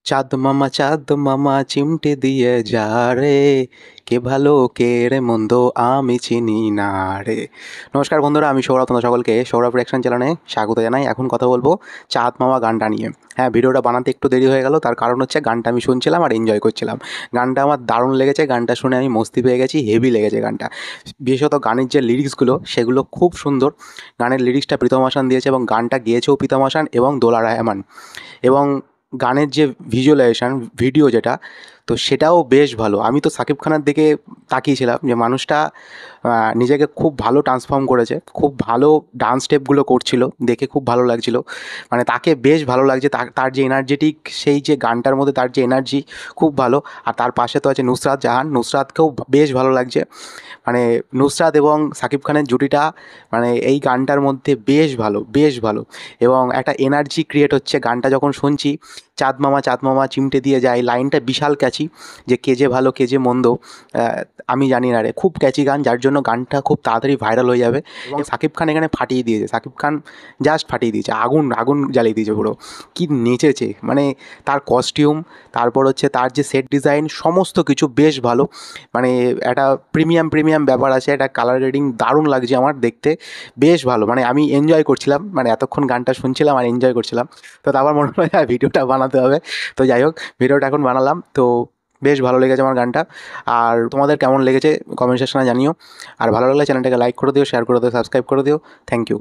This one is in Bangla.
চাঁদ মামা চিমটে দিয়ে যা রে, কে ভালো কে রে মন্দ আমি চিনি না রে। নমস্কার বন্ধুরা, আমি সৌরভ, তোমাদের সকলকে সৌরভ রিয়াকশন চ্যানেলে স্বাগত জানাই। এখন কথা বলবো চাঁদ মামা গানটা নিয়ে। হ্যাঁ, ভিডিওটা বানাতে একটু দেরি হয়ে গেল, তার কারণ হচ্ছে গানটা আমি শুনছিলাম আর এনজয় করছিলাম। গানটা আমার দারুণ লেগেছে, গানটা শুনে আমি মস্তি পেয়ে গেছি, হেভি লেগেছে গানটা। বিশেষত গানের যে লিরিক্সগুলো সেগুলো খুব সুন্দর। গানের লিরিক্সটা প্রীতম হাসান দিয়েছে এবং গানটা গেয়েছেও প্রীতম হাসান এবং দোলা রহমান। এবং গানের যে ভিজুয়ালাইজেশন ভিডিও যেটা, তো সেটাও বেশ ভালো। আমি তো শাকিব খানের দিকে তাকিয়েছিলাম যে মানুষটা নিজেকে খুব ভালো ট্রান্সফর্ম করেছে, খুব ভালো ডান্স স্টেপগুলো করছিল, দেখে খুব ভালো লাগছিল। মানে তাকে বেশ ভালো লাগছে, তার যে এনার্জেটিক, সেই যে গানটার মধ্যে তার যে এনার্জি, খুব ভালো। আর তার পাশে তো আছে নুসরাত জাহান, নুসরাতকেও বেশ ভালো লাগছে। মানে নুসরাত এবং শাকিব খানের জুটিটা মানে এই গানটার মধ্যে বেশ ভালো, বেশ ভালো। এবং একটা এনার্জি ক্রিয়েট হচ্ছে গানটা যখন শুনছি। চাঁদ মামা চিমটে দিয়ে যায়, লাইনটা বিশাল ক্যাচি, যে কে যে ভালো কে যে মন্দ আমি জানি না রে। খুব ক্যাচি গান, যার জন্য গানটা খুব তাড়াতাড়ি ভাইরাল হয়ে যাবে। এবং শাকিব খান এখানে ফাটিয়ে দিয়েছে, শাকিব খান জাস্ট ফাটিয়ে দিয়েছে, আগুন আগুন জ্বালিয়ে দিয়েছে পুরো। কি নেচেছে, মানে তার কস্টিউম, তারপর হচ্ছে তার যে সেট ডিজাইন, সমস্ত কিছু বেশ ভালো। মানে একটা প্রিমিয়াম ব্যাপার আছে, একটা কালার গ্রেডিং দারুণ লাগছে আমার দেখতে, বেশ ভালো। মানে আমি এনজয় করছিলাম, মানে এতক্ষণ গানটা শুনছিলাম আর এনজয় করছিলাম। তো তারপর মনে হয় ভিডিওটা বানাতে হবে। তো যাই হোক, ভিডিওটা এখন বানালাম, তো বেশ ভালো লেগেছে আমার গানটা। আর তোমাদের কেমন লেগেছে কমেন্ট সেকশনে জানিও। আর ভালো লাগলে চ্যানেলটাকে লাইক করে দিও, শেয়ার করে দিও, সাবস্ক্রাইব করে দিও। Thank you.